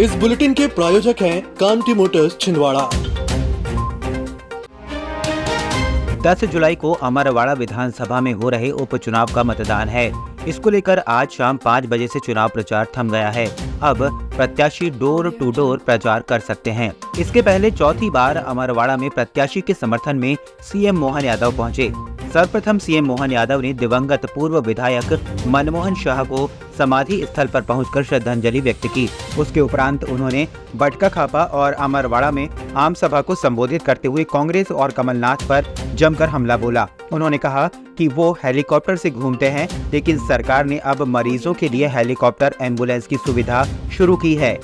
इस बुलेटिन के प्रायोजक हैं कांटी मोटर्स छिंदवाड़ा। 10 जुलाई को अमरवाड़ा विधानसभा में हो रहे उपचुनाव का मतदान है। इसको लेकर आज शाम 5 बजे से चुनाव प्रचार थम गया है। अब प्रत्याशी डोर टू डोर प्रचार कर सकते हैं। इसके पहले चौथी बार अमरवाड़ा में प्रत्याशी के समर्थन में सीएम मोहन यादव पहुंचे। सर्वप्रथम सीएम मोहन यादव ने दिवंगत पूर्व विधायक मनमोहन शाह को समाधि स्थल पर पहुंचकर श्रद्धांजलि व्यक्त की। उसके उपरांत उन्होंने बटका खापा और अमरवाड़ा में आम सभा को संबोधित करते हुए कांग्रेस और कमलनाथ पर जमकर हमला बोला। उन्होंने कहा कि वो हेलीकॉप्टर से घूमते हैं, लेकिन सरकार ने अब मरीजों के लिए हेलीकॉप्टर एम्बुलेंस की सुविधा शुरू की है।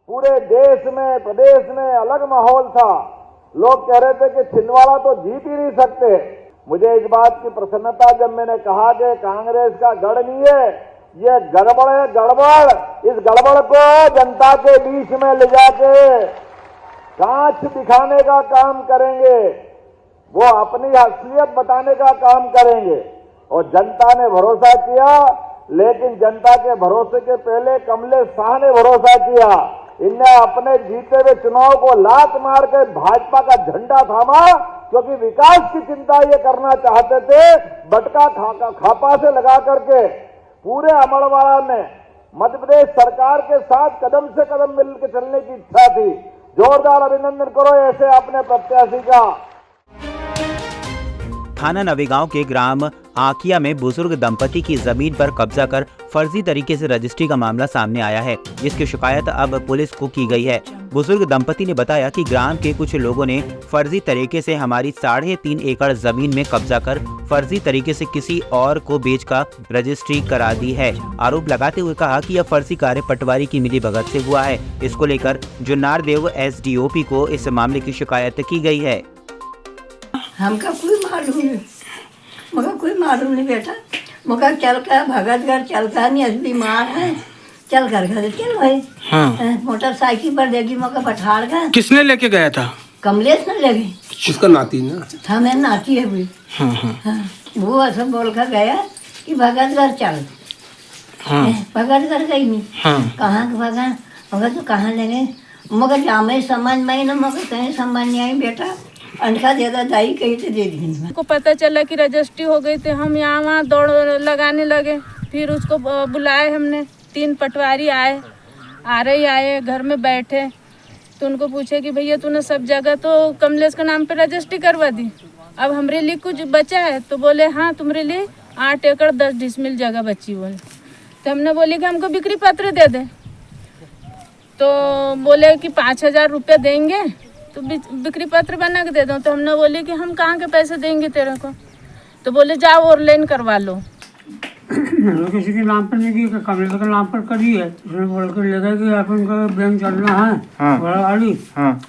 पूरे देश में प्रदेश में अलग माहौल था। लोग कह रहे थे कि छिंदवाड़ा तो जीत ही नहीं सकते। मुझे इस बात की प्रसन्नता जब मैंने कहा कि कांग्रेस का गढ़ नहीं है, ये गड़बड़ है, गड़बड़। इस गड़बड़ को जनता के बीच में ले जाके कांच दिखाने का काम करेंगे, वो अपनी असलियत बताने का काम करेंगे। और जनता ने भरोसा किया, लेकिन जनता के भरोसे के पहले कमलेश शाह ने भरोसा किया। इनने अपने जीते हुए चुनाव को लात मार के भाजपा का झंडा थामा, क्योंकि विकास की चिंता ये करना चाहते थे। बटका खापा से लगा करके पूरे अमरवाड़ा में मध्य प्रदेश सरकार के साथ कदम से कदम मिलकर चलने की इच्छा थी। जोरदार अभिनंदन करो ऐसे अपने प्रत्याशी का। थाना नवीगांव के ग्राम आकिया में बुजुर्ग दंपति की जमीन पर कब्जा कर फर्जी तरीके से रजिस्ट्री का मामला सामने आया है, जिसकी शिकायत अब पुलिस को की गई है। बुजुर्ग दंपति ने बताया कि ग्राम के कुछ लोगों ने फर्जी तरीके से हमारी 3.5 एकड़ जमीन में कब्जा कर फर्जी तरीके से किसी और को बेचकर रजिस्ट्री करा दी है। आरोप लगाते हुए कहा कि यह फर्जी कार्य पटवारी की मिलीभगत से हुआ है। इसको लेकर जुन्नार देव एसडीओपी को इस मामले की शिकायत की गई है। हमका कोई मालूम नहीं बेटा। मगर चल कर भगत घर चलता नहीं, आज बीमार है, चल कर घर चल भाई। हाँ। मोटरसाइकिल पर लेगी मगर बैठाड़ गए। किसने लेके गया था? कमलेश ने ले गई। उसका नाती ना था, मेरी नाती है भी। हाँ, हाँ। हाँ। वो ऐसा बोल कर गया कि भगत घर चल। हाँ। भगत घर गई नहीं। हाँ। कहाँ भगत मगर तो कहाँ लेंगे, मगर जामे समझ में ना, मगर कहीं समझ नहीं आई बेटा। अंडा ज्यादा दाई कही तो दे दी। को पता चला कि रजिस्ट्री हो गई थी, हम यहाँ वहाँ दौड़ लगाने लगे। फिर उसको बुलाए हमने, 3 पटवारी आए, आए घर में बैठे तो उनको पूछे कि भैया तूने सब जगह तो कमलेश के नाम पे रजिस्ट्री करवा दी, अब हमारे लिए कुछ बचा है? तो बोले हाँ तुम्हारे लिए 8 एकड़ 10 डिसमिल जगह बची। बोले तो हमने बोली कि हमको बिक्री पत्र दे दे। तो बोले कि 5,000 रुपये देंगे तो बिक्री पत्र बना के दे दो। तो हमने बोले कि हम कहाँ के पैसे देंगे तेरे को? तो बोले जाओ ऑनलाइन करवा लो। किसी के नाम पर नहीं की, कमलेश के नाम पर करी है। उसने बोल कर लेगा कि अपन का बैंक चलना है। हाँ। बड़ा गाड़ी। हाँ।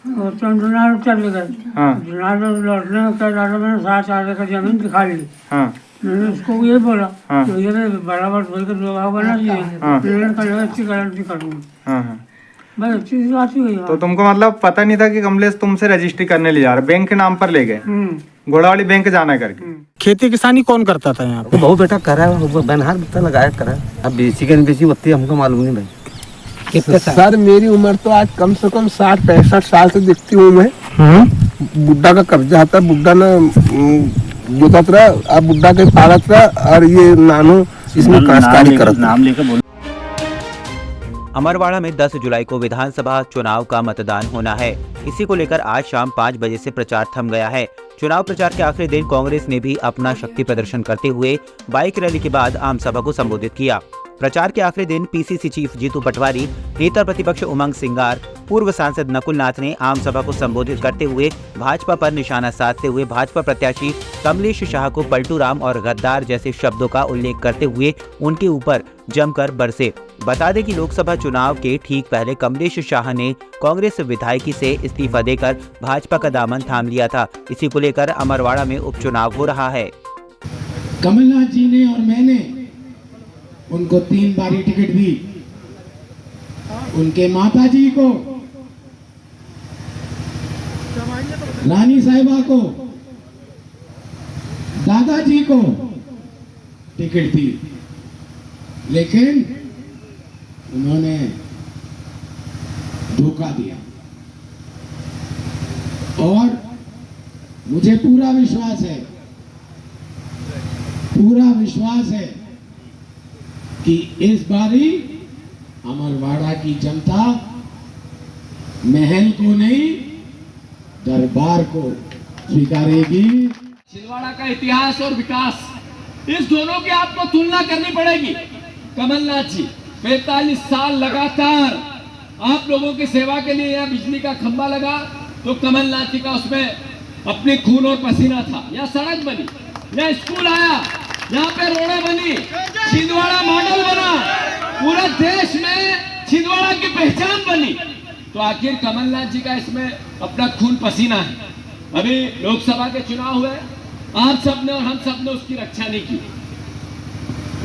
और तो जुनार चल गए। हाँ। जुनार लौटने में क्या डाला, मैंने 7 एकड़ जमीन दिखा ली। हाँ। मैंने उसको ये बोला। हाँ। तो ये बराबर बोल कर दो भाव बना दिए। हाँ। अच्छी गारंटी करूँगा। हाँ। तो तुमको मतलब पता नहीं था कि कमलेश तुमसे रजिस्ट्री करने ले जा रहा, बैंक के नाम पर ले गए, घोड़ावाली बैंक जाना करके। खेती किसानी कौन करता था यहाँ पे? बहुत बेटा करा है, बनहार बता लगाया करा। अब बेची के बेची बत्ती हमको मालूम नहीं भाई। कितने सर मेरी उम्र तो आज कम से कम 60-65 साल से दिखती हूँ मैं। बुड्ढा का कब्जा था, बुड्ढा ने जोतात रहा, अब बुड्ढा के पालत रहा और ये नानू इसमें काश्तकारी करता। नाम लेकर बोल। अमरवाड़ा में 10 जुलाई को विधानसभा चुनाव का मतदान होना है। इसी को लेकर आज शाम 5 बजे से प्रचार थम गया है। चुनाव प्रचार के आखिरी दिन कांग्रेस ने भी अपना शक्ति प्रदर्शन करते हुए बाइक रैली के बाद आम सभा को संबोधित किया। प्रचार के आखिरी दिन पीसीसी चीफ जीतू पटवारी, नेता प्रतिपक्ष उमंग सिंगार, पूर्व सांसद नकुल नाथ ने आम सभा को संबोधित करते हुए भाजपा पर निशाना साधते हुए भाजपा प्रत्याशी कमलेश शाह को पलटू राम और गद्दार जैसे शब्दों का उल्लेख करते हुए उनके ऊपर जमकर बरसे। बता दें कि लोकसभा चुनाव के ठीक पहले कमलेश शाह ने कांग्रेस विधायकी से इस्तीफा देकर भाजपा का दामन थाम लिया था। इसी को लेकर अमरवाड़ा में उपचुनाव हो रहा है। कमलनाथ जी ने और मैंने उनको 3 बारी टिकट दी। उनके माता जी को, रानी साहिबा को, दादाजी को टिकट दी, लेकिन उन्होंने धोखा दिया। और मुझे पूरा विश्वास है कि इस बारी अमरवाड़ा की जनता महल को नहीं, दरबार को स्वीकारेगी। छिंदवाड़ा का इतिहास और विकास, इस दोनों की आपको तुलना करनी पड़ेगी। कमलनाथ जी 45 साल लगातार आप लोगों की सेवा के लिए यहाँ बिजली का खंभा लगा तो कमलनाथ जी का उसमें अपने खून और पसीना था। यहाँ सड़क बनी, यहाँ स्कूल आया, यहाँ पे रोडें बनी, छिंदवाड़ा मॉडल बना, पूरा देश में छिंदवाड़ा की पहचान बनी। तो आखिर कमलनाथ जी का इसमें अपना खून पसीना है। अभी लोकसभा के चुनाव हुए, आप सबने और हम सबने उसकी रक्षा नहीं की।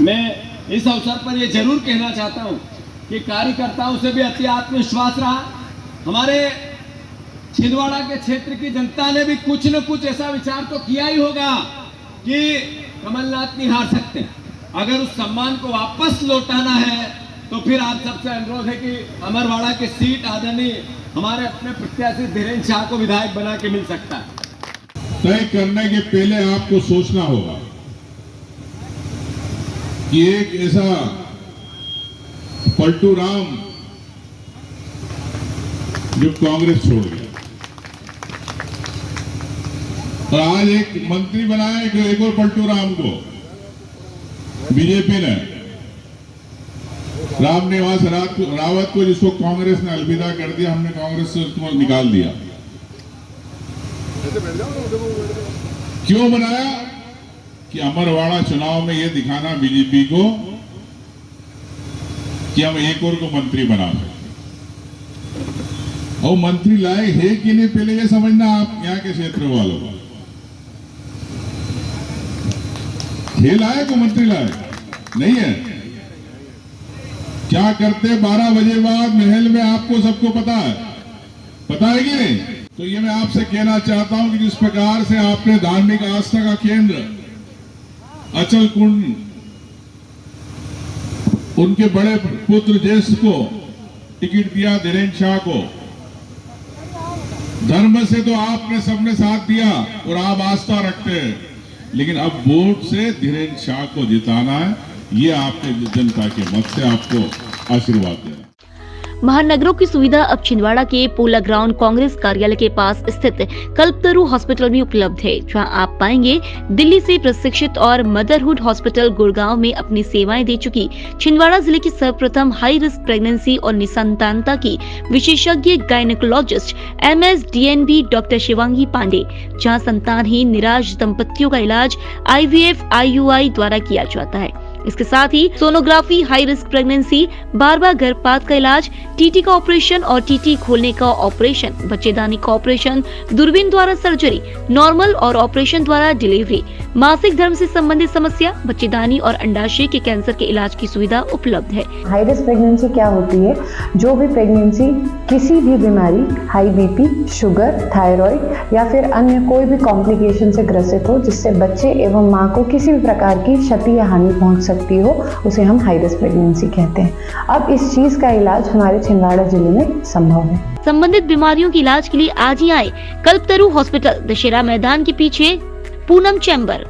मैं इस अवसर पर यह जरूर कहना चाहता हूं कि कार्यकर्ताओं से भी अति आत्मविश्वास रहा। हमारे छिंदवाड़ा के क्षेत्र की जनता ने भी कुछ न कुछ ऐसा विचार तो किया ही होगा कि कमलनाथ नहीं हार सकते। अगर उस सम्मान को वापस लौटाना है तो फिर आप सबसे अनुरोध है कि अमरवाड़ा की सीट आदरणीय हमारे अपने प्रत्याशी धीरेन्द्र शाह को विधायक बना के मिल सकता है। तय करने के पहले आपको सोचना होगा कि एक ऐसा पलटू राम जो कांग्रेस छोड़ गया और आज एक मंत्री बनाया एक और पलटू राम को बीजेपी ने, रामनिवास रावत को, जिसको कांग्रेस ने अलविदा कर दिया। हमने कांग्रेस से उसको निकाल दिया। क्यों बनाया? कि अमरवाड़ा चुनाव में यह दिखाना बीजेपी को कि हम एक और को मंत्री बना सकते। और मंत्री लायक है कि नहीं पहले यह समझना आप यहाँ के क्षेत्र वालों को। है लायक, मंत्री लायक नहीं है। क्या करते 12 बजे बाद महल में आपको सबको पता है कि नहीं? तो ये मैं आपसे कहना चाहता हूं कि जिस प्रकार से आपने धार्मिक आस्था का केंद्र अचल कुंड उनके बड़े पुत्र ज्येष्ठ को टिकट दिया, धीरेन्द्र शाह को, धर्म से तो आपने सबने साथ दिया और आप आस्था रखते हैं, लेकिन अब वोट से धीरेन्द्र शाह को जिताना है। ये आपके जनता के मत से आपको आशीर्वाद देना। महानगरों की सुविधा अब छिंदवाड़ा के पोला ग्राउंड कांग्रेस कार्यालय के पास स्थित कल्पतरु हॉस्पिटल में उपलब्ध है, जहां आप पाएंगे दिल्ली से प्रशिक्षित और मदरहुड हॉस्पिटल गुड़गांव में अपनी सेवाएं दे चुकी छिंदवाड़ा जिले की सर्वप्रथम हाई रिस्क प्रेगनेंसी और निसंतानता की विशेषज्ञ gynaecologist MSDNB doctor Shivangi Pandey, जहाँ संतानहीन निराश दंपतियों का इलाज IVF IUI द्वारा किया जाता है। इसके साथ ही सोनोग्राफी, हाई रिस्क प्रेगनेंसी, बार-बार गर्भपात का इलाज, TT का ऑपरेशन और TT खोलने का ऑपरेशन, बच्चेदानी का ऑपरेशन, दूरबीन द्वारा सर्जरी, नॉर्मल और ऑपरेशन द्वारा डिलीवरी, मासिक धर्म से संबंधित समस्या, बच्चेदानी और अंडाशय के कैंसर के इलाज की सुविधा उपलब्ध है। हाई रिस्क प्रेगनेंसी क्या होती है? जो भी प्रेगनेंसी किसी भी बीमारी, हाई BP, शुगर, थायराइड या फिर अन्य कोई भी कॉम्प्लिकेशन से ग्रसित हो, जिससे बच्चे एवं माँ को किसी भी प्रकार की क्षति या हानि पहुंच सकती हो, उसे हम हाई रिस्क प्रेगनेंसी कहते हैं। अब इस चीज का इलाज हमारे छिंदवाड़ा जिले में संभव है। संबंधित बीमारियों के इलाज के लिए आज ही आए कल्पतरु हॉस्पिटल, दशहरा मैदान के पीछे, पूनम चैम्बर।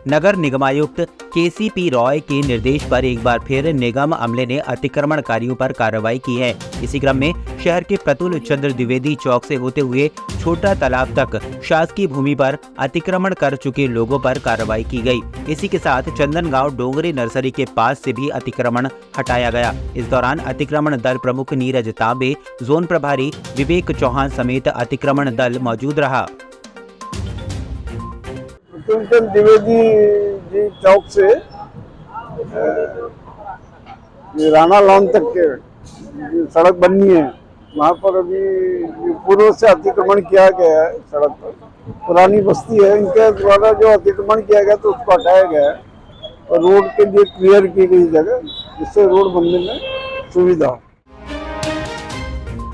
नगर निगमायुक्त KCP रॉय के निर्देश पर एक बार फिर निगम अमले ने अतिक्रमणकारियों पर कार्रवाई की है। इसी क्रम में शहर के प्रतुल चंद्र द्विवेदी चौक से होते हुए छोटा तालाब तक शासकीय भूमि पर अतिक्रमण कर चुके लोगों पर कार्रवाई की गई। इसी के साथ चंदनगांव डोंगरी नर्सरी के पास से भी अतिक्रमण हटाया गया। इस दौरान अतिक्रमण दल प्रमुख नीरज तांबे, जोन प्रभारी विवेक चौहान समेत अतिक्रमण दल मौजूद रहा। चंद्र द्विवेदी जी चौक से राणा लॉन तक के सड़क बननी है, वहाँ पर अभी पूर्व से अतिक्रमण किया गया है। सड़क पर पुरानी बस्ती है, इनके द्वारा जो अतिक्रमण किया गया तो उसको हटाया गया है और रोड के लिए क्लियर की गई जगह, जिससे रोड बनने में सुविधा हो।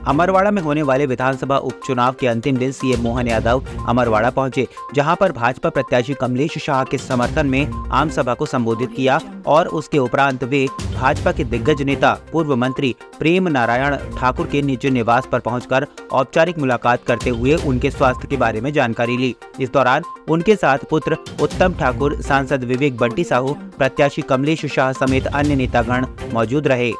अमरवाड़ा में होने वाले विधानसभा उपचुनाव के अंतिम दिन सीएम मोहन यादव अमरवाड़ा पहुंचे, जहां पर भाजपा प्रत्याशी कमलेश शाह के समर्थन में आम सभा को संबोधित किया और उसके उपरांत वे भाजपा के दिग्गज नेता पूर्व मंत्री प्रेम नारायण ठाकुर के निज निवास पर पहुंचकर औपचारिक मुलाकात करते हुए उनके स्वास्थ्य के बारे में जानकारी ली। इस दौरान उनके साथ पुत्र उत्तम ठाकुर, सांसद विवेक बंटी साहू, प्रत्याशी कमलेश शाह समेत अन्य नेतागण मौजूद रहे।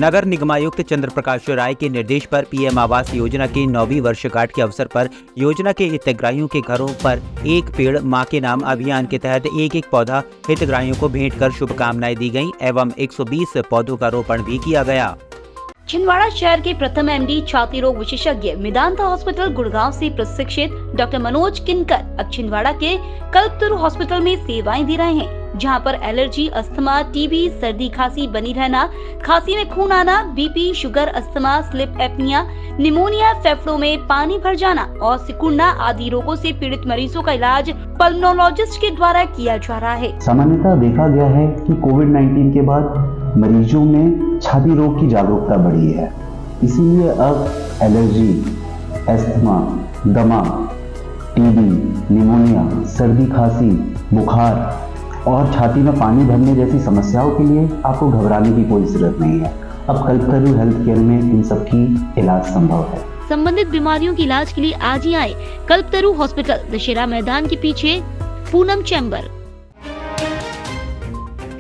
नगर निगमायुक्त चंद्र प्रकाश राय के निर्देश पर पीएम आवास योजना की 9वीं वर्षगांठ के अवसर पर योजना के हितग्राहियों के घरों पर एक पेड़ मां के नाम अभियान के तहत एक पौधा हितग्राहियों को भेंट कर शुभकामनाएं दी गईं एवं 120 पौधों का रोपण भी किया गया। छिंदवाड़ा शहर के प्रथम एमडी छाती रोग विशेषज्ञ मेदांता हॉस्पिटल गुड़गांव से प्रशिक्षित डॉक्टर मनोज किनकर अब छिंदवाड़ा के कल्पतरु हॉस्पिटल में सेवाएं दे रहे हैं, जहां पर एलर्जी, अस्थमा, टीबी, सर्दी खांसी बनी रहना, खांसी में खून आना, BP, sugar, asthma, slip apnoea, pneumonia, फेफड़ों में पानी भर जाना और सिकुड़ना आदि रोगों से पीड़ित मरीजों का इलाज पल्मोनोलॉजिस्ट के द्वारा किया जा रहा है। सामान्यतः देखा गया है कि कोविड-19 के बाद मरीजों में छाती रोग की जागरूकता बढ़ी है, इसीलिए अब एलर्जी, अस्थमा, दमा, टीबी, निमोनिया, सर्दी खांसी, बुखार और छाती में पानी भरने जैसी समस्याओं के लिए आपको घबराने की कोई जरूरत नहीं है। अब कल्पतरु हेल्थ केयर में इन सब की इलाज संभव है। संबंधित बीमारियों के इलाज के लिए आज ही आए कल्पतरु हॉस्पिटल, दशहरा मैदान के पीछे, पूनम चैम्बर।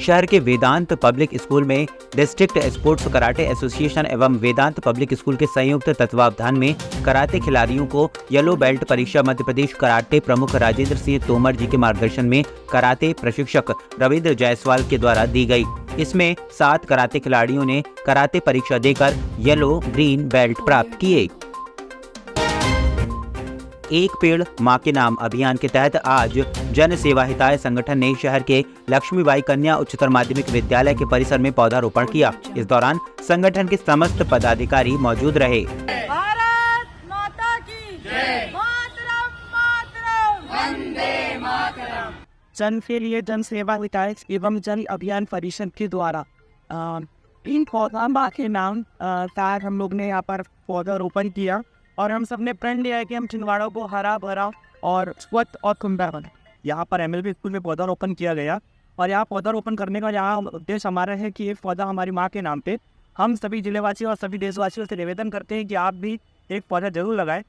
शहर के वेदांत पब्लिक स्कूल में डिस्ट्रिक्ट स्पोर्ट्स कराटे एसोसिएशन एवं वेदांत पब्लिक स्कूल के संयुक्त तत्वावधान में कराटे खिलाड़ियों को येलो बेल्ट परीक्षा मध्य प्रदेश कराटे प्रमुख राजेंद्र सिंह तोमर जी के मार्गदर्शन में कराटे प्रशिक्षक रविंद्र जायसवाल के द्वारा दी गई। इसमें 7 कराटे खिलाड़ियों ने कराटे परीक्षा देकर येलो ग्रीन बेल्ट प्राप्त किए। एक पेड़ मां के नाम अभियान के तहत आज जन सेवा हिताय संगठन ने शहर के लक्ष्मीबाई कन्या उच्चतर माध्यमिक विद्यालय के परिसर में पौधारोपण किया। इस दौरान संगठन के समस्त पदाधिकारी मौजूद रहे। भारत माता की जय, मातरम मातरम, वंदे मातरम। जन के लिए जन सेवा हिताय एवं जन अभियान परिषद के द्वारा इन पौधा मां के नाम तहत हम लोग ने यहाँ पर पौधारोपण किया और हम सब ने प्रण लिया है कि हम छिंदवाड़ा को हरा भरा और स्वच्छ और सुंदर बनाएं। यहाँ पर एमएलबी स्कूल में पौधारोपण किया गया और यहाँ पौधारोपण करने का यहाँ उद्देश्य हमारा है कि ये पौधा हमारी माँ के नाम पे हम सभी जिलेवासियों और सभी देशवासियों से निवेदन करते हैं कि आप भी एक पौधा जरूर लगाएं